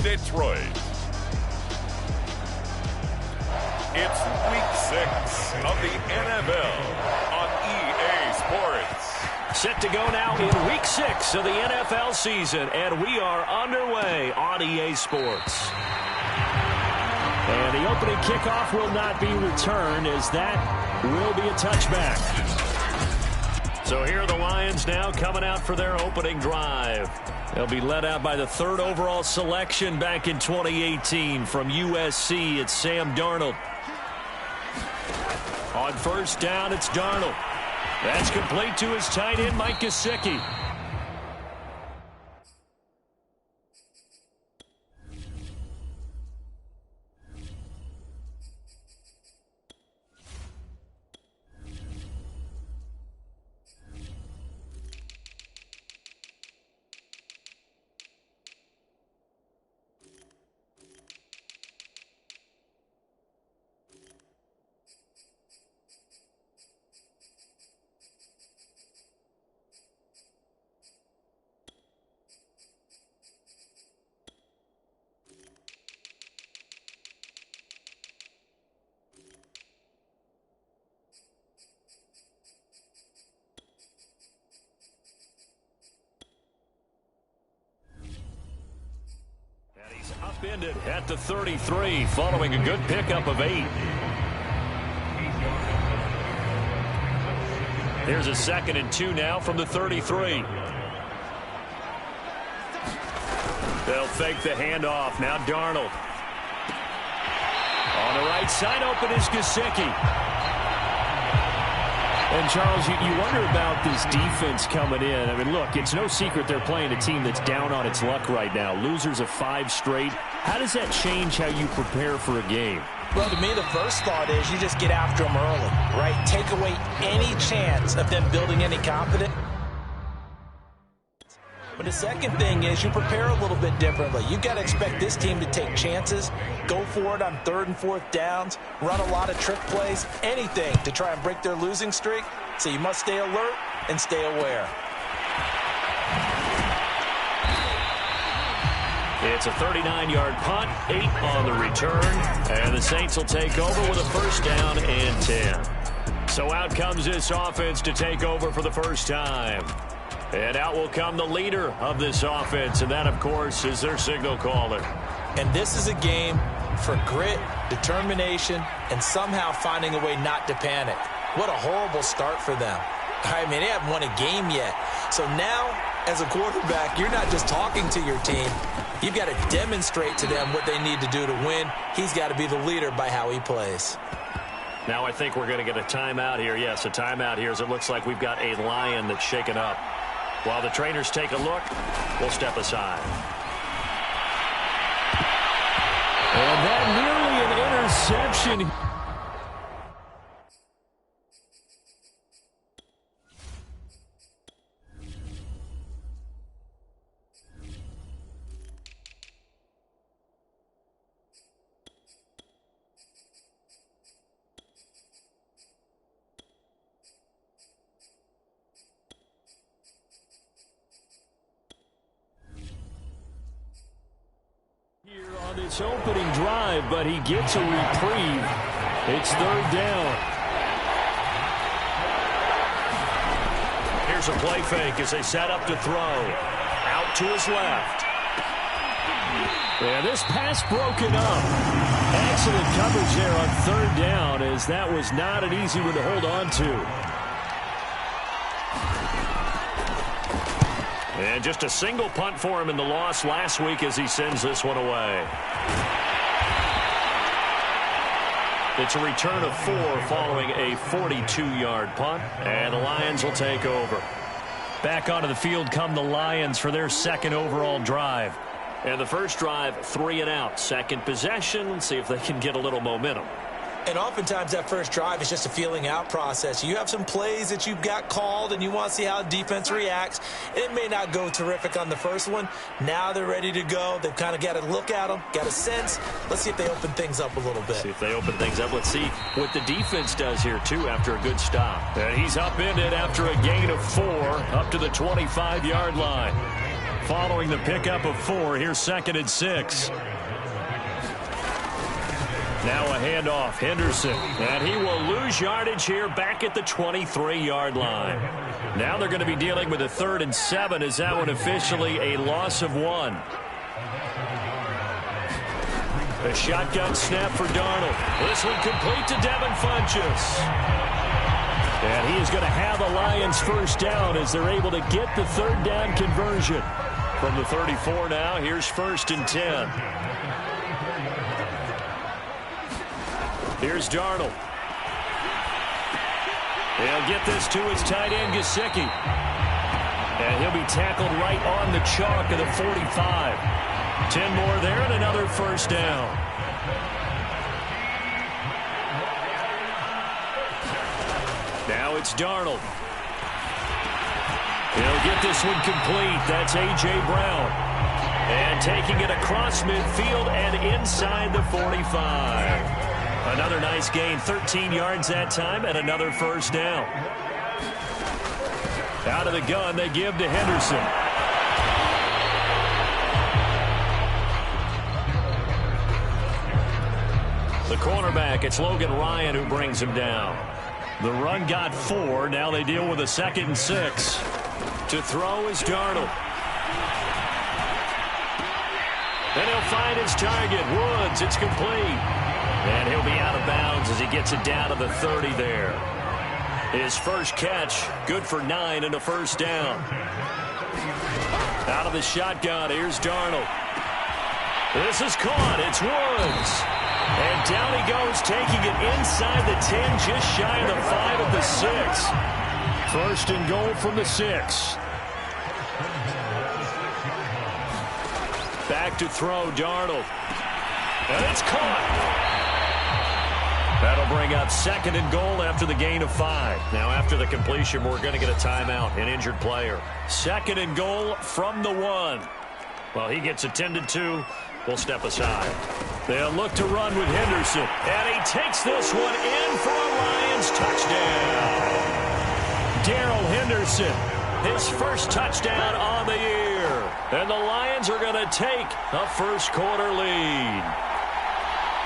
Detroit. It's Week 6 of the NFL on EA Sports. Set to go now in Week 6 of the NFL season, and we are underway on EA Sports. And the opening kickoff will not be returned, as that will be a touchback. So here are the Lions now coming out for their opening drive. They'll be led out by the third overall selection back in 2018 from USC. It's Sam Darnold. On first down, it's Darnold. That's complete to his tight end, Mike Gesicki. Upended at the 33 following a good pickup of 8. Here's a 2nd and 2 now from the 33. They'll fake the handoff. Now Darnold. On the right side open is Gesicki. And, Charles, you wonder about this defense coming in. I mean, look, it's no secret they're playing a team that's down on its luck right now. Losers of 5 straight. How does that change how you prepare for a game? Well, to me, the first thought is you just get after them early, right? Take away any chance of them building any confidence. But the second thing is you prepare a little bit differently. You've got to expect this team to take chances, go for it on 3rd and 4th downs, run a lot of trick plays, anything to try and break their losing streak. So you must stay alert and stay aware. It's a 39-yard punt, 8 on the return, and the Saints will take over with a first down and 10. So out comes this offense to take over for the first time. And out will come the leader of this offense, and that, of course, is their signal caller. And this is a game for grit, determination, and somehow finding a way not to panic. What a horrible start for them. I mean, they haven't won a game yet. So now, as a quarterback, you're not just talking to your team. You've got to demonstrate to them what they need to do to win. He's got to be the leader by how he plays. Now I think we're going to get a timeout here. Yes, a timeout here, as it looks like we've got a Lion that's shaken up. While the trainers take a look, we'll step aside. And that nearly an interception. This opening drive, but he gets a reprieve. It's 3rd down. Here's a play fake as they set up to throw. Out to his left. Yeah, this pass broken up. Excellent coverage there on 3rd down, as that was not an easy one to hold on to. And just a single punt for him in the loss last week as he sends this one away. It's a return of 4 following a 42-yard punt, and the Lions will take over. Back onto the field come the Lions for their 2nd overall drive. And the first drive, 3 and out. Second possession, let's see if they can get a little momentum. And oftentimes that first drive is just a feeling out process. You have some plays that you've got called and you want to see how defense reacts. It may not go terrific on the first one. Now they're ready to go. They've kind of got to look at them, got a sense. Let's see if they open things up a little bit. See if they open things up. Let's see what the defense does here, too, after a good stop. And he's upended after a gain of 4 up to the 25-yard line. following the pickup of 4. Here's 2nd and 6. Now a handoff, Henderson, and he will lose yardage here back at the 23-yard line. Now they're going to be dealing with a 3rd and 7 as that one officially a loss of 1. A shotgun snap for Darnold. This one complete to Devin Funchess. And he is going to have the Lions first down as they're able to get the 3rd down conversion. From the 34 now, here's 1st and 10. Here's Darnold. He'll get this to his tight end, Gesicki. And he'll be tackled right on the chalk of the 45. 10 more there and another first down. Now it's Darnold. He'll get this one complete. That's A.J. Brown. And taking it across midfield and inside the 45. Another nice gain, 13 yards that time, and another first down. Out of the gun, they give to Henderson. The cornerback, it's Logan Ryan who brings him down. The run got 4. Now they deal with a 2nd and 6. To throw is Darnold. Then he'll find his target, Woods. It's complete. And he'll be out of bounds as he gets it down to the 30 there. His first catch, good for 9 and a first down. Out of the shotgun, here's Darnold. This is caught. It's Woods. And down he goes, taking it inside the 10, just shy of the 5 of the 6. First and goal from the 6. Back to throw, Darnold. And it's caught. That'll bring up 2nd and goal after the gain of 5. Now after the completion, we're going to get a timeout, an injured player. 2nd and goal from the 1. Well, he gets attended to. We'll step aside. They'll look to run with Henderson. And he takes this one in for a Lions touchdown. Darrell Henderson, his first touchdown on the year. And the Lions are going to take a first-quarter lead.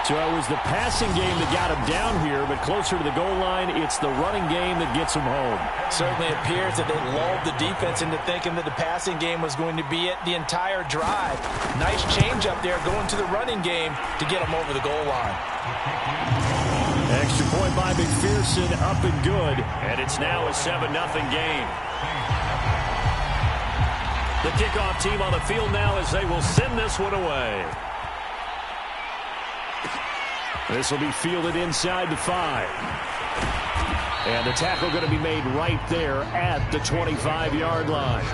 So it was the passing game that got him down here, but closer to the goal line, it's the running game that gets him home. Certainly appears that they lulled the defense into thinking that the passing game was going to be it the entire drive. Nice change up there going to the running game to get him over the goal line. Extra point by McPherson, up and good. And it's now a 7-0 game. The kickoff team on the field now as they will send this one away. This will be fielded inside the 5. And the tackle going to be made right there at the 25-yard line.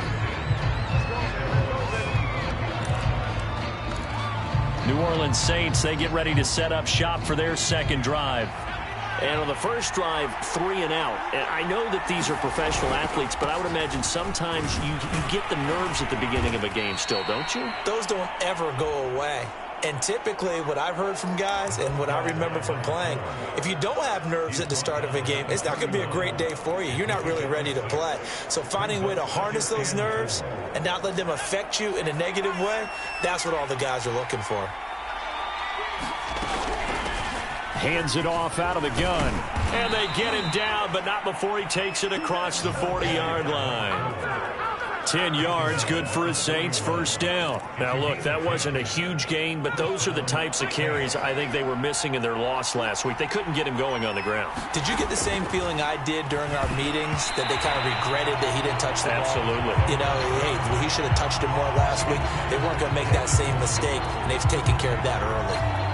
New Orleans Saints, they get ready to set up shop for their second drive. And on the first drive, 3 and out. And I know that these are professional athletes, but I would imagine sometimes you get the nerves at the beginning of a game still, don't you? Those don't ever go away. And typically, what I've heard from guys and what I remember from playing, if you don't have nerves at the start of a game, it's not going to be a great day for you. You're not really ready to play. So finding a way to harness those nerves and not let them affect you in a negative way, that's what all the guys are looking for. Hands it off out of the gun. And they get him down, but not before he takes it across the 40-yard line. 10 yards, good for his Saints, first down. Now, look, that wasn't a huge gain, but those are the types of carries I think they were missing in their loss last week. They couldn't get him going on the ground. Did you get the same feeling I did during our meetings, that they kind of regretted that he didn't touch the ball? Absolutely. You know, hey, he should have touched it more last week. They weren't going to make that same mistake, and they've taken care of that early.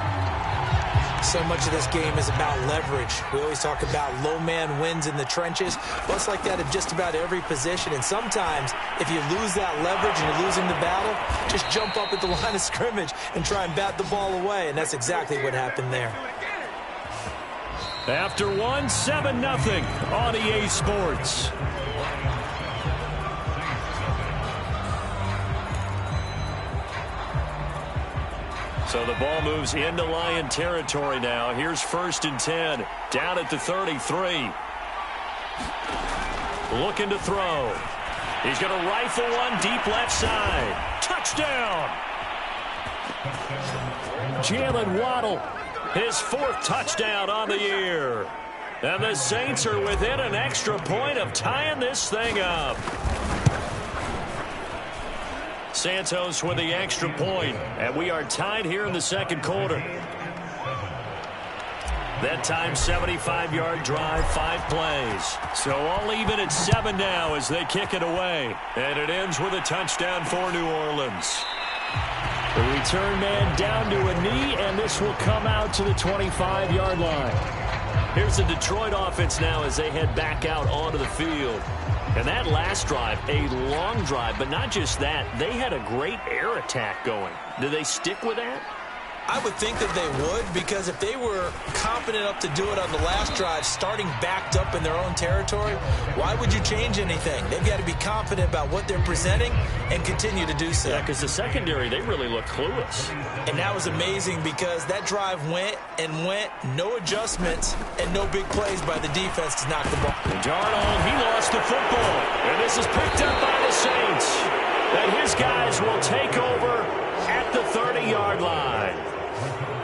So much of this game is about leverage. We always talk about low man wins in the trenches. Well, it's like that at just about every position. And sometimes, if you lose that leverage and you're losing the battle, just jump up at the line of scrimmage and try and bat the ball away. And that's exactly what happened there. After 7-0 on EA Sports. So the ball moves into Lion territory now. Here's 1st and 10. Down at the 33. Looking to throw. He's going to rifle one deep left side. Touchdown! Jalen Waddle, his 4th touchdown on the year. And the Saints are within an extra point of tying this thing up. Santos with the extra point, and we are tied here in the second quarter. That time, 75-yard drive, 5 plays. So all even at 7 now as they kick it away. And it ends with a touchdown for New Orleans. The return man down to a knee, and this will come out to the 25-yard line. Here's the Detroit offense now as they head back out onto the field. And that last drive, a long drive, but not just that. They had a great air attack going. Do they stick with that? I would think that they would, because if they were confident enough to do it on the last drive, starting backed up in their own territory, why would you change anything? They've got to be confident about what they're presenting and continue to do so. Yeah, because the secondary, they really look clueless. And that was amazing because that drive went and went, no adjustments, and no big plays by the defense to knock the ball. Darnold, he lost the football. And this is picked up by the Saints. And his guys will take over at the 30-yard line.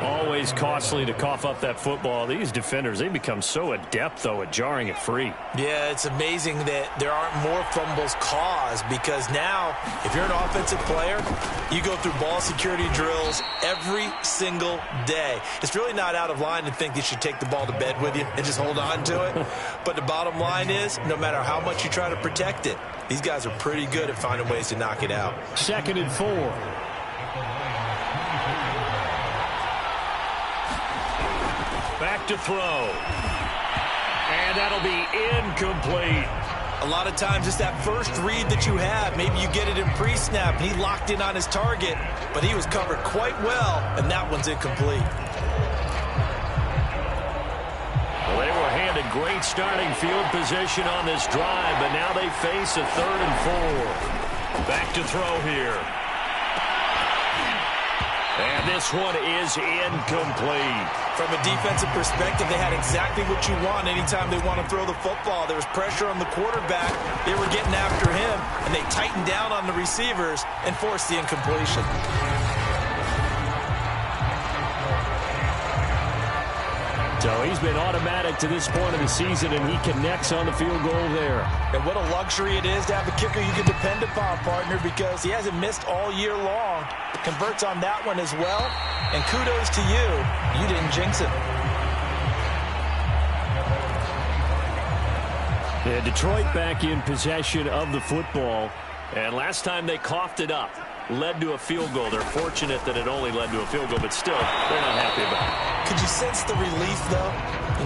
Always costly to cough up that football. These defenders, they become so adept, though, at jarring it free. Yeah, it's amazing that there aren't more fumbles caused, because now, if you're an offensive player, you go through ball security drills every single day. It's really not out of line to think you should take the ball to bed with you and just hold on to it. But the bottom line is, no matter how much you try to protect it, these guys are pretty good at finding ways to knock it out. 2nd and 4. Back to throw. And that'll be incomplete. A lot of times it's that first read that you have. Maybe you get it in pre-snap, and he locked in on his target, but he was covered quite well, and that one's incomplete. Well, they were handed great starting field position on this drive, but now they face a 3rd and 4. Back to throw here. And this one is incomplete. From a defensive perspective, they had exactly what you want anytime they want to throw the football. There was pressure on the quarterback. They were getting after him, and they tightened down on the receivers and forced the incompletion. So he's been automatic to this point of the season, and he connects on the field goal there. And what a luxury it is to have a kicker you can depend upon, partner, because he hasn't missed all year long. Converts on that one as well. And kudos to you. You didn't jinx it. Yeah, Detroit back in possession of the football. And last time they coughed it up, led to a field goal. They're fortunate that it only led to a field goal, but still, they're not happy about it. Could you sense the relief, though,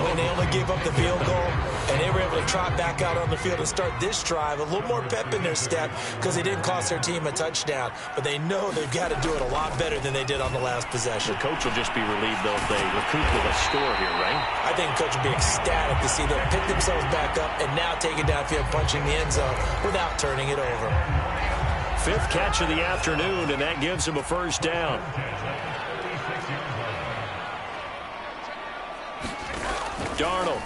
when they only gave up the field goal and they were able to trot back out on the field and start this drive? A little more pep in their step because they didn't cost their team a touchdown, but they know they've got to do it a lot better than they did on the last possession. The coach will just be relieved, though, if they recoup with a score here, right? I think the coach will be ecstatic to see them pick themselves back up and now take it downfield, punching the end zone without turning it over. 5th catch of the afternoon, and that gives him a 1st down. Darnold.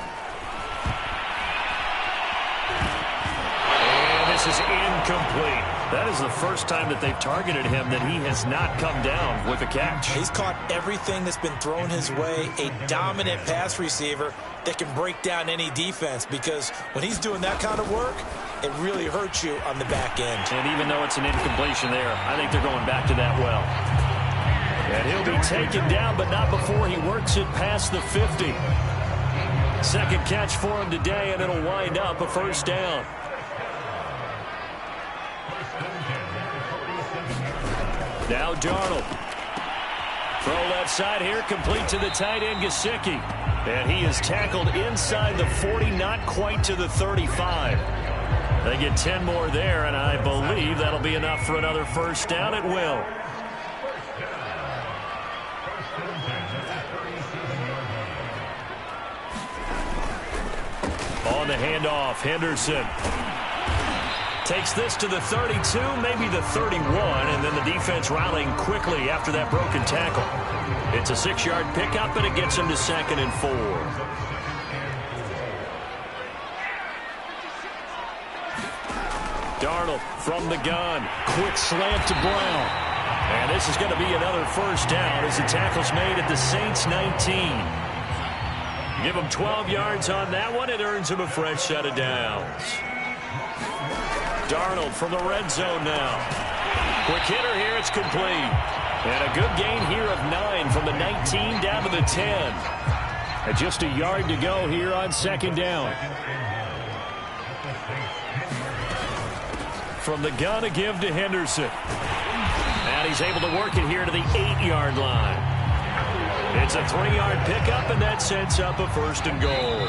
And this is incomplete. That is the first time that they've targeted him that he has not come down with a catch. He's caught everything that's been thrown his way. A dominant pass receiver that can break down any defense, because when he's doing that kind of work, it really hurts you on the back end. And even though it's an incompletion there, I think they're going back to that well. And he'll be taken down, but not before he works it past the 50. 2nd catch for him today, and it'll wind up a 1st down. Now Darnold. Throw left side here, complete to the tight end, Gesicki. And he is tackled inside the 40, not quite to the 35. They get 10 more there, and I believe that'll be enough for another 1st down. It will. On the handoff, Henderson takes this to the 32, maybe the 31, and then the defense rallying quickly after that broken tackle. It's a 6-yard pickup, and it gets him to 2nd and 4. Darnold from the gun. Quick slant to Brown. And this is going to be another first down as the tackle's made at the Saints 19. Give him 12 yards on that one. It earns him a fresh set of downs. Darnold from the red zone now. Quick hitter here. It's complete. And a good gain here of 9 from the 19 down to the 10. And just a yard to go here on second down. From the gun, a give to Henderson. And he's able to work it here to the 8-yard line. It's a 3-yard pickup, and that sets up a first and goal.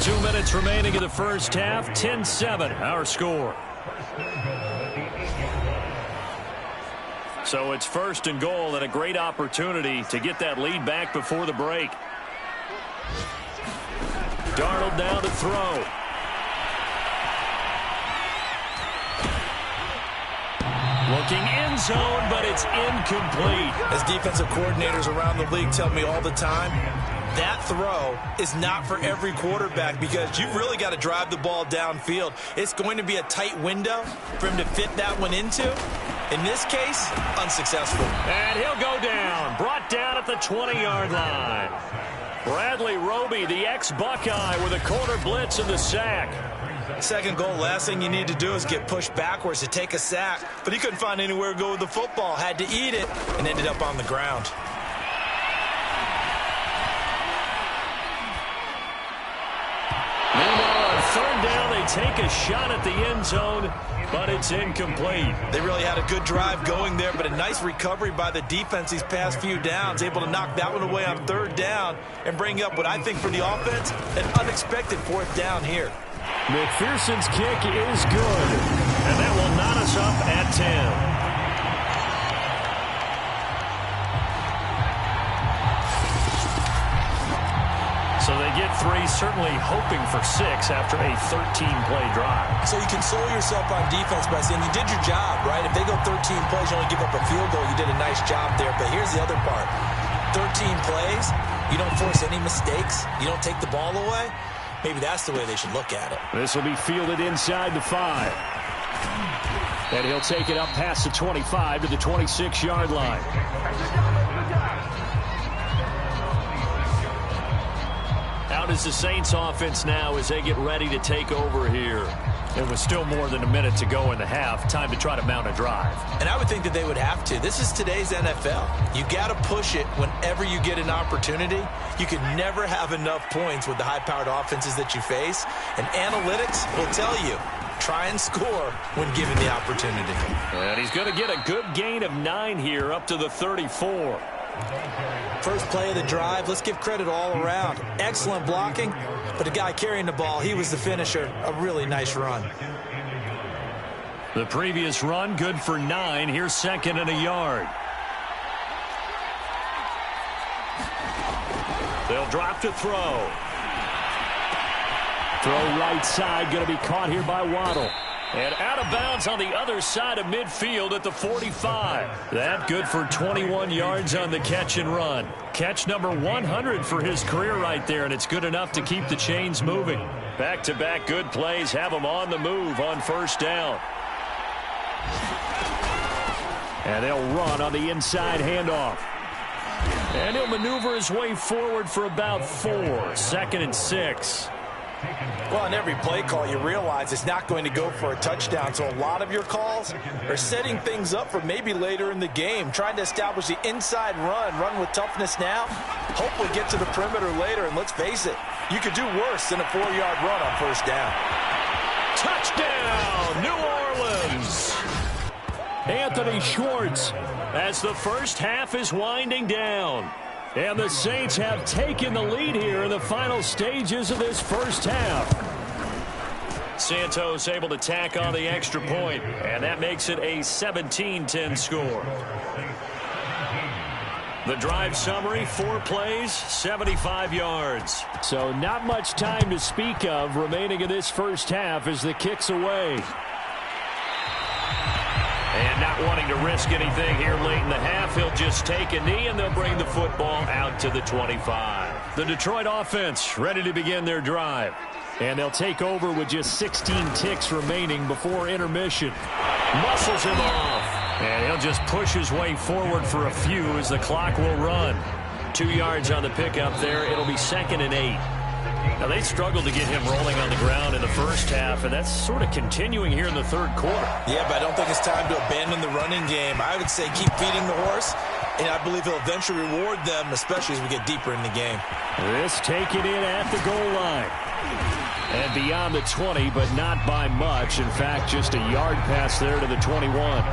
2 minutes remaining in the first half. 10-7, our score. So it's first and goal, and a great opportunity to get that lead back before the break. Darnold down to throw. Looking end zone, but it's incomplete. As defensive coordinators around the league tell me all the time, that throw is not for every quarterback because you've really got to drive the ball downfield. It's going to be a tight window for him to fit that one into. In this case, unsuccessful. And he'll go down. Brought down at the 20-yard line. Bradley Roby, the ex-Buckeye, with a corner blitz and the sack. Second goal, last thing you need to do is get pushed backwards to take a sack. But he couldn't find anywhere to go with the football. Had to eat it and ended up on the ground. Meanwhile, on third down, they take a shot at the end zone, but it's incomplete. They really had a good drive going there, but a nice recovery by the defense these past few downs. Able to knock that one away on third down and bring up what I think for the offense, an unexpected fourth down here. McPherson's kick is good, and that will knot us up at 10. So they get 3, certainly hoping for 6 after a 13-play drive. So you console yourself on defense by saying you did your job, right? If they go 13 plays, you only give up a field goal, you did a nice job there. But here's the other part. 13 plays, you don't force any mistakes, you don't take the ball away. Maybe that's the way they should look at it. This will be fielded inside the 5. And he'll take it up past the 25 to the 26-yard line. Out is the Saints offense now as they get ready to take over here. There was still more than a minute to go in the half. Time to try to mount a drive. And I would think that they would have to. This is today's NFL. You got to push it whenever you get an opportunity. You can never have enough points with the high-powered offenses that you face. And analytics will tell you, try and score when given the opportunity. And he's going to get a good gain of 9 here up to the 34. First play of the drive, let's give credit all around. Excellent blocking, but the guy carrying the ball, he was the finisher. A really nice run. The previous run, good for 9. Here's second and a yard. They'll drop to throw. Throw right side, going to be caught here by Waddle. And out of bounds on the other side of midfield at the 45. That good for 21 yards on the catch and run. Catch number 100 for his career right there, and it's good enough to keep the chains moving. Back-to-back good plays have him on the move on first down. And they'll run on the inside handoff. And he'll maneuver his way forward for about 4. Second and 6. Well, in every play call, you realize it's not going to go for a touchdown. So a lot of your calls are setting things up for maybe later in the game, trying to establish the inside run with toughness now, hopefully get to the perimeter later. And let's face it, you could do worse than a 4-yard run on first down. Touchdown, New Orleans. Anthony Schwartz as the first half is winding down. And the Saints have taken the lead here in the final stages of this first half. Santos able to tack on the extra point, and that makes it a 17-10 score. The drive summary, 4 plays, 75 yards. So not much time to speak of remaining in this first half as the kick's away. And not wanting to risk anything here late in the half, he'll just take a knee, and they'll bring the football out to the 25. The Detroit offense ready to begin their drive. And they'll take over with just 16 ticks remaining before intermission. Muscles him off. And he'll just push his way forward for a few as the clock will run. 2 yards on the pickup there. It'll be 2nd and 8. Now, they struggled to get him rolling on the ground in the first half, and that's sort of continuing here in the third quarter. Yeah, but I don't think it's time to abandon the running game. I would say keep feeding the horse, and I believe he'll eventually reward them, especially as we get deeper in the game. This taken in at the goal line. And beyond the 20, but not by much. In fact, just a yard pass there to the 21.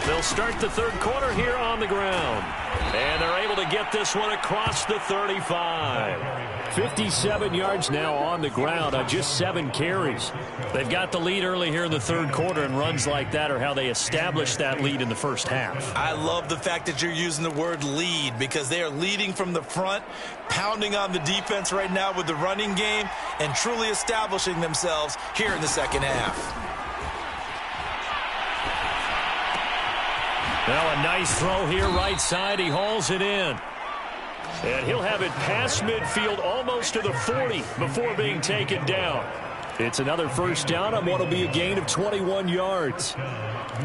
They'll start the third quarter here on the ground. And they're able to get this one across the 35. 57 yards now on the ground on just 7 carries. They've got the lead early here in the third quarter, and runs like that are how they established that lead in the first half. I love the fact that you're using the word lead because they are leading from the front, pounding on the defense right now with the running game, and truly establishing themselves here in the second half. Well, a nice throw here right side. He hauls it in. And he'll have it past midfield almost to the 40 before being taken down. It's another first down on what will be a gain of 21 yards.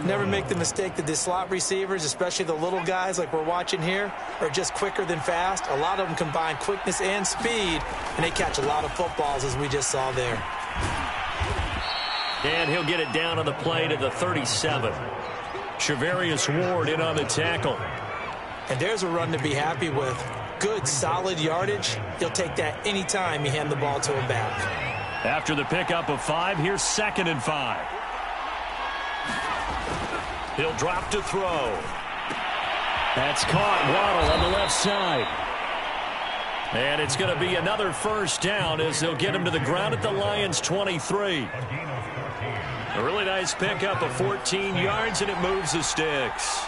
Never make the mistake that the slot receivers, especially the little guys like we're watching here, are just quicker than fast. A lot of them combine quickness and speed, and they catch a lot of footballs as we just saw there. And he'll get it down on the play to the 37. Shavarius Ward in on the tackle. And there's a run to be happy with. Good, solid yardage. He'll take that anytime you hand the ball to him back. After the pickup of 5, here's 2nd and 5. He'll drop to throw. That's caught. Waddle on the left side. And it's going to be another first down as they'll get him to the ground at the Lions' 23. A really nice pickup of 14 yards, and it moves the sticks.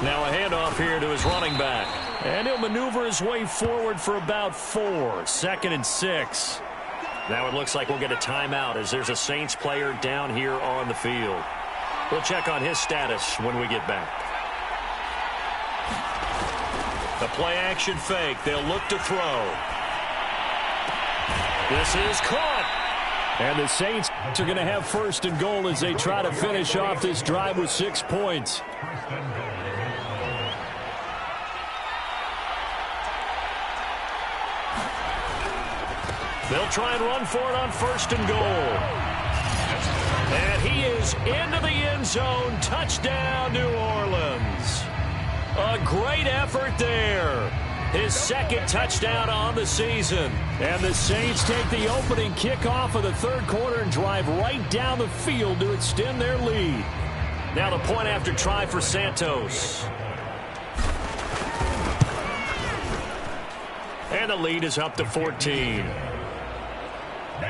Now a handoff here to his running back. And he'll maneuver his way forward for about 4. 2nd and 6. Now it looks like we'll get a timeout as there's a Saints player down here on the field. We'll check on his status when we get back. The play-action fake. They'll look to throw. This is caught. And the Saints are going to have 1st and goal as they try to finish off this drive with 6 points. They'll try and run for it on 1st and goal. And he is into the end zone. Touchdown, New Orleans. A great effort there. His 2nd touchdown on the season. And the Saints take the opening kickoff of the third quarter and drive right down the field to extend their lead. Now the point after try for Santos. And the lead is up to 14.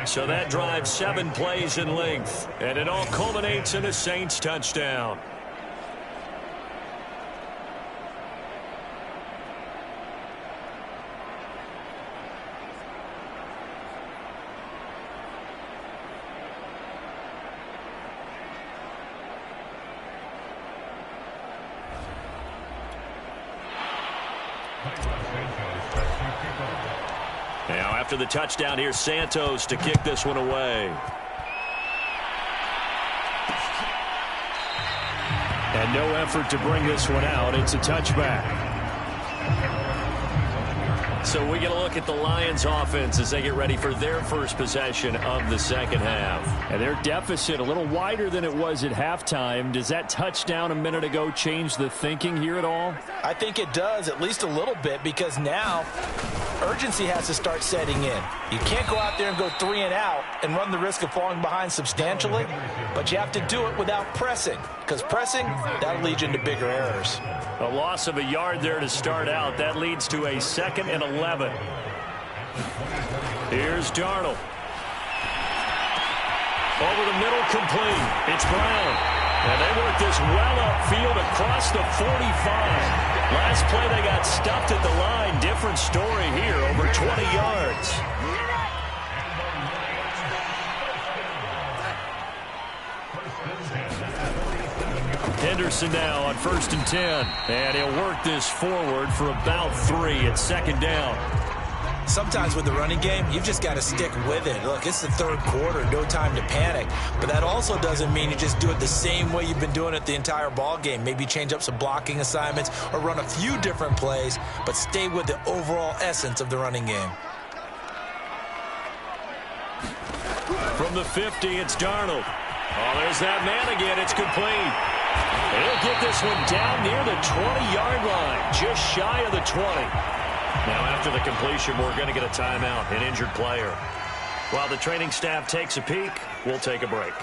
So that drives 7 plays in length. And it all culminates in a Saints touchdown. Now after the touchdown, here's Santos to kick this one away. And no effort to bring this one out. It's a touchback. So we get a look at the Lions offense as they get ready for their first possession of the second half. And their deficit a little wider than it was at halftime. Does that touchdown a minute ago change the thinking here at all? I think it does, at least a little bit, because now urgency has to start setting in. You can't go out there and go 3 and out and run the risk of falling behind substantially, but you have to do it without pressing, because pressing, that'll lead you into bigger errors. A loss of a yard there to start out. That leads to a 2nd and 11. Here's Darnold. Over the middle, complete. It's Brown. And they work this well upfield across the 45. Last play they got stuffed at the line. Different story here, over 20 yards. Henderson now on 1st and 10. And he'll work this forward for about 3 at 2nd down. Sometimes with the running game, you've just got to stick with it. Look, it's the 3rd quarter, no time to panic. But that also doesn't mean you just do it the same way you've been doing it the entire ball game. Maybe change up some blocking assignments or run a few different plays, but stay with the overall essence of the running game. From the 50, it's Darnold. Oh, there's that man again. It's complete. He'll get this one down near the 20-yard line, just shy of the 20. Now, after the completion, we're going to get a timeout, an injured player. While the training staff takes a peek, we'll take a break.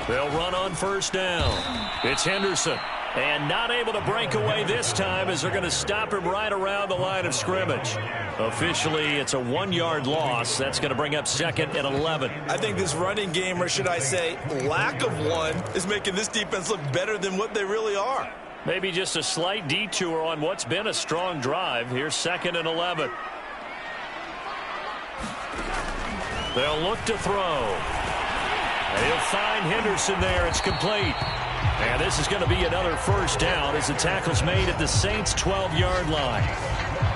They'll run on 1st down. It's Henderson. And not able to break away this time as they're going to stop him right around the line of scrimmage. Officially, it's a 1-yard loss. That's going to bring up 2nd and 11. I think this running game, or should I say lack of one, is making this defense look better than what they really are. Maybe just a slight detour on what's been a strong drive. Here's 2nd and 11. They'll look to throw. They'll find Henderson there. It's complete. And this is going to be another 1st down as the tackle's made at the Saints' 12-yard line.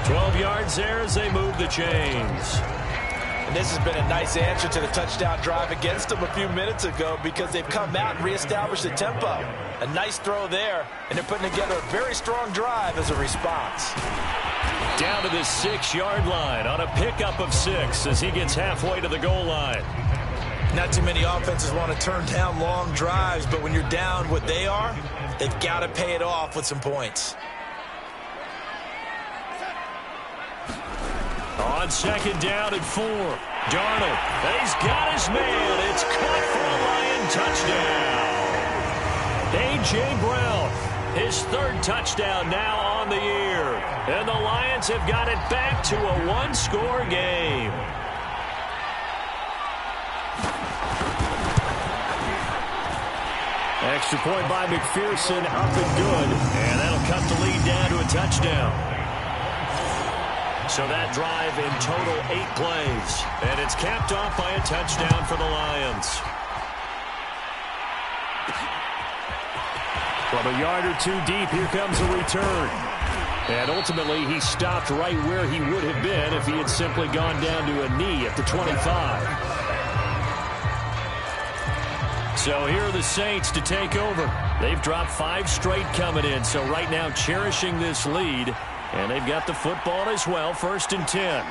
12 yards there as they move the chains. And this has been a nice answer to the touchdown drive against them a few minutes ago because they've come out and reestablished the tempo. A nice throw there, and they're putting together a very strong drive as a response. Down to the 6-yard line on a pickup of 6 as he gets halfway to the goal line. Not too many offenses want to turn down long drives, but when you're down what they are, they've got to pay it off with some points. On 2nd down and 4. Darnold, he's got his man. It's caught for a Lion touchdown. A.J. Brown, his 3rd touchdown now on the year. And the Lions have got it back to a 1-score game. Extra point by McPherson, up and good. And that'll cut the lead down to a touchdown. So that drive in total 8 plays. And it's capped off by a touchdown for the Lions. From a yard or 2 deep, here comes a return. And ultimately, he stopped right where he would have been if he had simply gone down to a knee at the 25. So here are the Saints to take over. They've dropped 5 straight coming in, so right now cherishing this lead. And they've got the football as well, 1st and 10.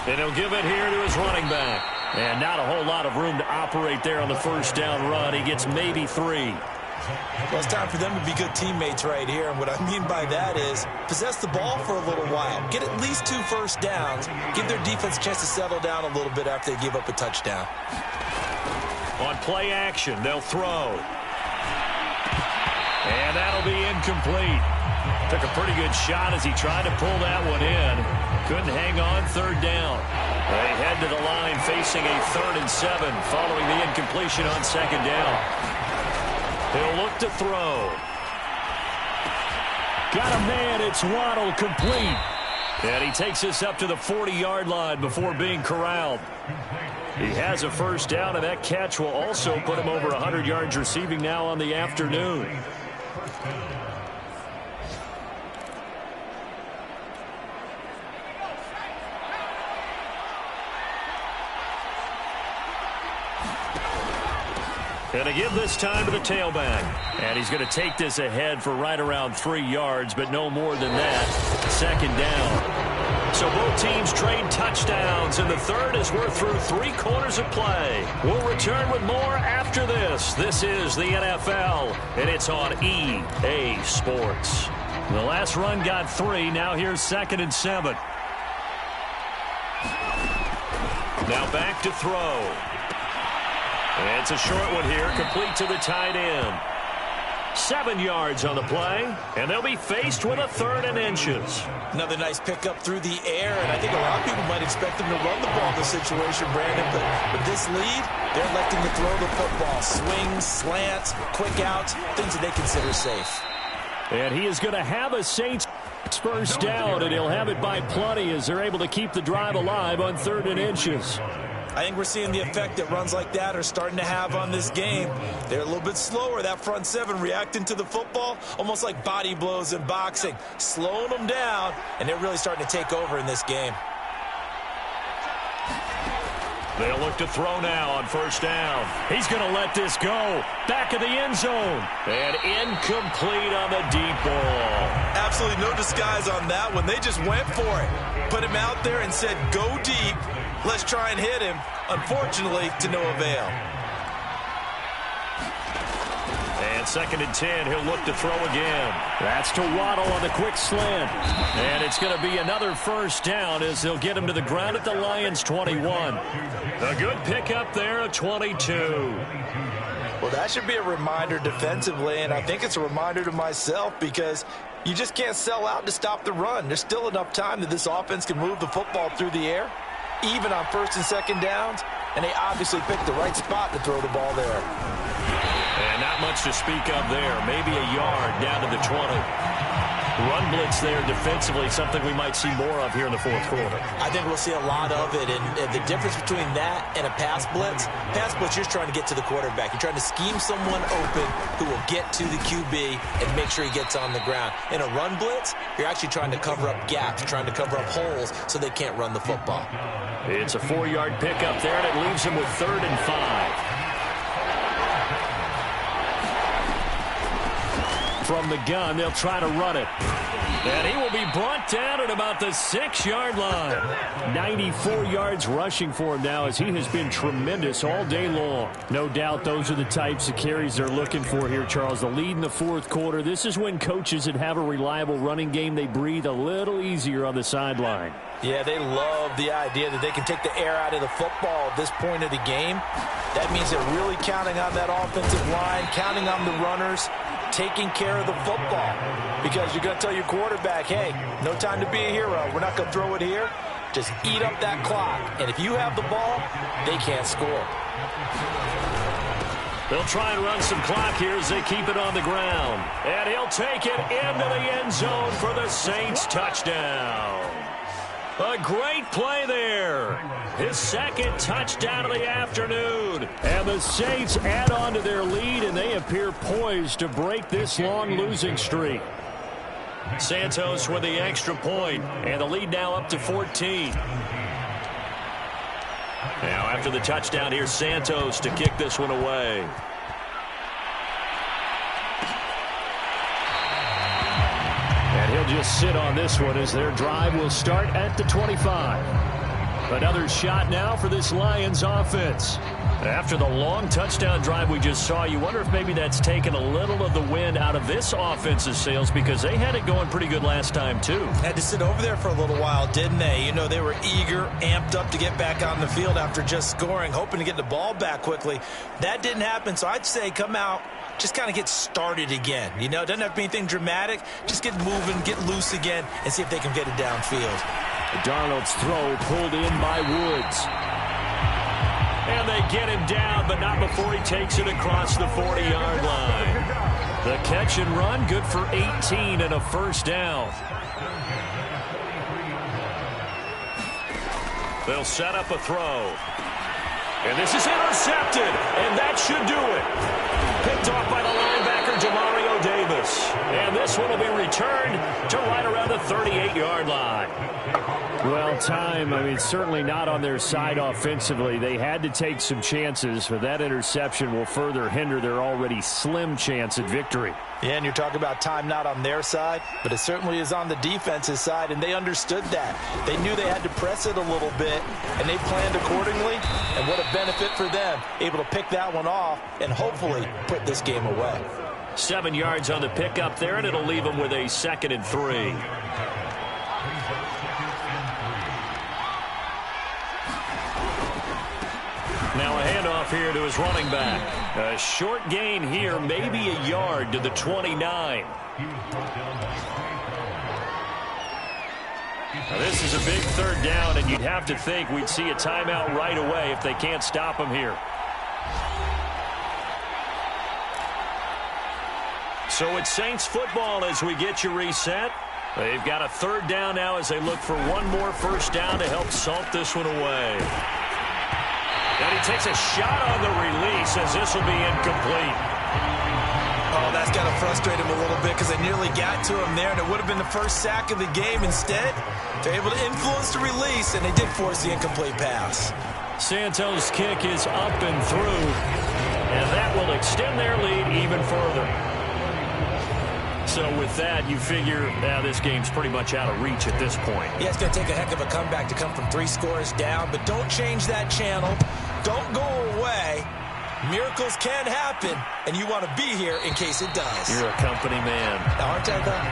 And he'll give it here to his running back. And not a whole lot of room to operate there on the 1st down run. He gets maybe 3. Well, it's time for them to be good teammates right here. And what I mean by that is possess the ball for a little while. Get at least 2 first downs. Give their defense a chance to settle down a little bit after they give up a touchdown. On play action, they'll throw. And that'll be incomplete. Took a pretty good shot as he tried to pull that one in. Couldn't hang on 3rd down. They head to the line facing a 3rd and 7 following the incompletion on 2nd down. He'll look to throw. Got a man. It's Waddle, complete. And he takes us up to the 40-yard line before being corralled. He has a 1st down, and that catch will also put him over 100 yards receiving now on the afternoon. Going to give this time to the tailback. And he's going to take this ahead for right around 3 yards, but no more than that. 2nd down. So both teams trade touchdowns, and the 3rd as we're through 3 quarters of play. We'll return with more after this. This is the NFL, and it's on EA Sports. The last run got 3. Now here's 2nd and 7. Now back to throw. And it's a short one here, complete to the tight end. 7 yards on the play, and they'll be faced with a 3rd and inches. Another nice pickup through the air, and I think a lot of people might expect them to run the ball in this situation, Brandon, but with this lead, they're electing to throw the football. Swings, slants, quick outs, things that they consider safe. And he is going to have a Saints first down, and he'll have it by plenty as they're able to keep the drive alive on 3rd and inches. I think we're seeing the effect that runs like that are starting to have on this game. They're a little bit slower, that front seven, reacting to the football, almost like body blows in boxing, slowing them down, and they're really starting to take over in this game. They'll look to throw now on 1st down. He's going to let this go. Back of the end zone. And incomplete on the deep ball. Absolutely no disguise on that one. They just went for it. Put him out there and said, go deep. Let's try and hit him. Unfortunately, to no avail. And 2nd and 10, he'll look to throw again. That's to Waddle on the quick slant. And it's going to be another 1st down as they'll get him to the ground at the Lions' 21. A good pickup there at 22. Well, that should be a reminder defensively, and I think it's a reminder to myself because you just can't sell out to stop the run. There's still enough time that this offense can move the football through the air, even on 1st and 2nd downs, and they obviously picked the right spot to throw the ball there. And not much to speak of there. Maybe a yard down to the 20. Run blitz there defensively, something we might see more of here in the 4th quarter. I think we'll see a lot of it, and the difference between that and a pass blitz, you're trying to get to the quarterback. You're trying to scheme someone open who will get to the QB and make sure he gets on the ground. In a run blitz, you're actually trying to cover up gaps, trying to cover up holes so they can't run the football. It's a 4-yard pickup there, and it leaves him with 3rd and 5. From the gun, they'll try to run it. And he will be brought down at about the 6-yard line. 94 yards rushing for him now as he has been tremendous all day long. No doubt those are the types of carries they're looking for here, Charles. The lead in the 4th quarter. This is when coaches that have a reliable running game, they breathe a little easier on the sideline. Yeah, they love the idea that they can take the air out of the football at this point of the game. That means they're really counting on that offensive line, counting on the runners, taking care of the football, because you're going to tell your quarterback, hey, no time to be a hero. We're not going to throw it here. Just eat up that clock. And if you have the ball, they can't score. They'll try and run some clock here as they keep it on the ground. And he'll take it into the end zone for the Saints touchdown. A great play there. His 2nd touchdown of the afternoon. And the Saints add on to their lead, and they appear poised to break this long losing streak. Santos with the extra point, and the lead now up to 14. Now after the touchdown, here's Santos to kick this one away. And he'll just sit on this one as their drive will start at the 25. Another shot now for this Lions offense. After the long touchdown drive we just saw, you wonder if maybe that's taken a little of the wind out of this offense's sails, because they had it going pretty good last time too. Had to sit over there for a little while, didn't they? You know, they were eager, amped up to get back on the field after just scoring, hoping to get the ball back quickly. That didn't happen, so I'd say come out, just kind of get started again. You know, it doesn't have to be anything dramatic. Just get moving, get loose again, and see if they can get it downfield. Darnold's throw pulled in by Woods. And they get him down, but not before he takes it across the 40-yard line. The catch and run, good for 18 and a 1st down. They'll set up a throw. And this is intercepted, and that should do it. Picked off by the linebacker, Demario Davis. And this one will be returned to right around the 38-yard line. Well, certainly not on their side offensively. They had to take some chances, but that interception will further hinder their already slim chance at victory. Yeah, and you're talking about time not on their side, but it certainly is on the defense's side, and they understood that. They knew they had to press it a little bit, and they planned accordingly, and what a benefit for them, able to pick that one off and hopefully put this game away. 7 yards on the pickup there, and it'll leave them with a 2nd and 3. Now a handoff here to his running back. A short gain here, maybe a yard to the 29. Now this is a big third down, and you'd have to think we'd see a timeout right away if they can't stop him here. So it's Saints football as we get you reset. They've got a third down now as they look for one more first down to help salt this one away. And he takes a shot on the release as this will be incomplete. Oh, that's got to frustrate him a little bit because they nearly got to him there, and it would have been the first sack of the game. Instead, they're able to influence the release, and they did force the incomplete pass. Santos' kick is up and through, and that will extend their lead even further. So with that, you figure now this game's pretty much out of reach at this point. Yeah, it's going to take a heck of a comeback to come from 3 scores down, but don't change that channel. Don't go away. Miracles can happen, and you want to be here in case it does. You're a company man. Aren't I, though?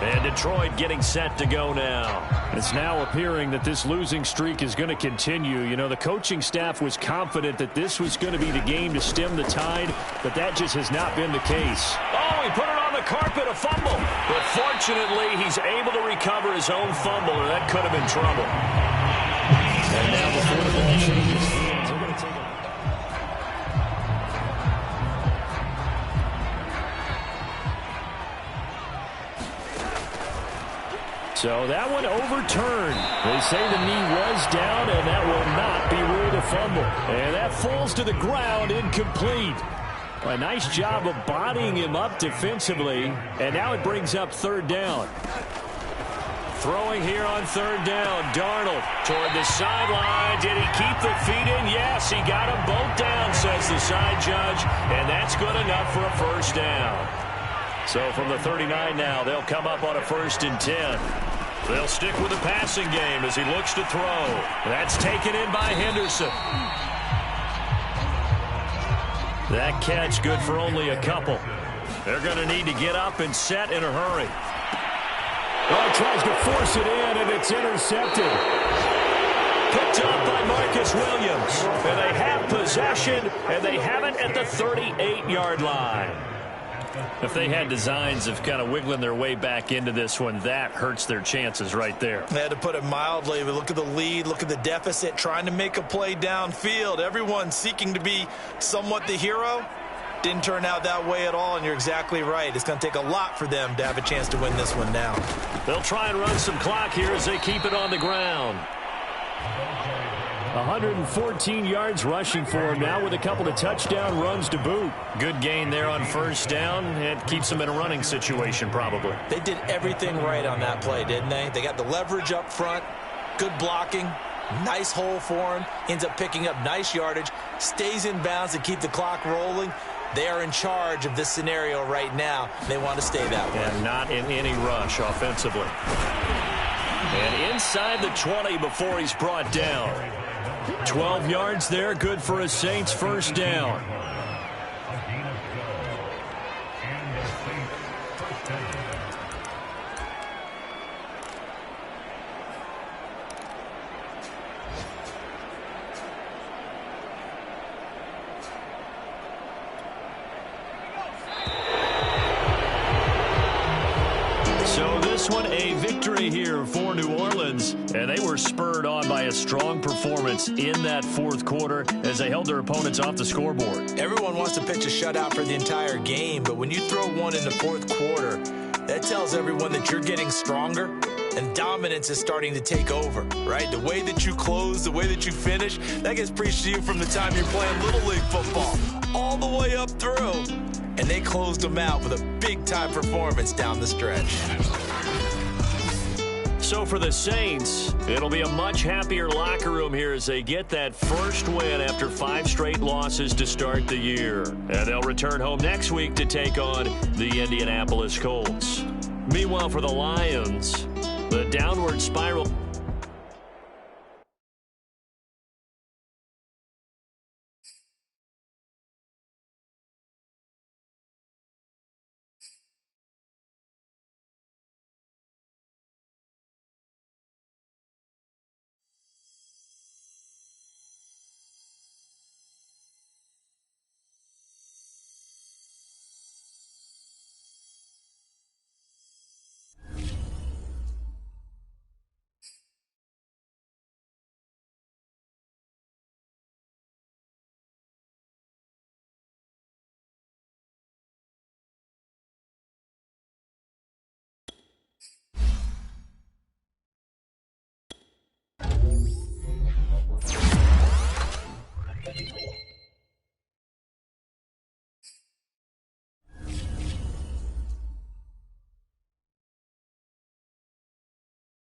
And Detroit getting set to go now. It's now appearing that this losing streak is going to continue. You know, the coaching staff was confident that this was going to be the game to stem the tide, but that just has not been the case. Oh, he put it on the carpet, a fumble. But fortunately, he's able to recover his own fumble, or that could have been trouble. And now before the ball changes hands, they're going to take a... So that one overturned. They say the knee was down, and that will not be ruled a fumble. And that falls to the ground, incomplete. A nice job of bodying him up defensively, and now it brings up third down. Throwing here on third down, Darnold toward the sideline. Did he keep the feet in? Yes, he got them both down, says the side judge, and that's good enough for a first down. So from the 39 now, they'll come up on a 1st and 10. They'll stick with the passing game as he looks to throw. That's taken in by Henderson. That catch good for only a couple. They're going to need to get up and set in a hurry. Oh, tries to force it in, and it's intercepted. Picked up by Marcus Williams. And they have possession, and they have it at the 38-yard line. If they had designs of kind of wiggling their way back into this one, that hurts their chances right there. They had to put it mildly, but look at the lead, look at the deficit, trying to make a play downfield. Everyone seeking to be somewhat the hero. Didn't turn out that way at all, and you're exactly right. It's going to take a lot for them to have a chance to win this one now. They'll try and run some clock here as they keep it on the ground. 114 yards rushing for him now with a couple of touchdown runs to boot. Good gain there on first down. It keeps them in a running situation probably. They did everything right on that play, didn't they? They got the leverage up front, good blocking, nice hole for him, ends up picking up nice yardage, stays in bounds to keep the clock rolling. They are in charge of this scenario right now. They want to stay that way. And not in any rush offensively. And inside the 20 before he's brought down. 12 yards there, good for a Saints first down. So this one a victory here for New Orleans, and they were spurred on by a strong performance in that fourth quarter as they held their opponents off the scoreboard. Everyone wants to pitch a shutout for the entire game, but when you throw one in the fourth quarter, that tells everyone that you're getting stronger and dominance is starting to take over, right? The way that you close, the way that you finish, that gets preached to you from the time you're playing Little League football all the way up through. And they closed them out with a big-time performance down the stretch. So for the Saints, it'll be a much happier locker room here as they get that first win after 5 straight losses to start the year. And they'll return home next week to take on the Indianapolis Colts. Meanwhile, for the Lions, the downward spiral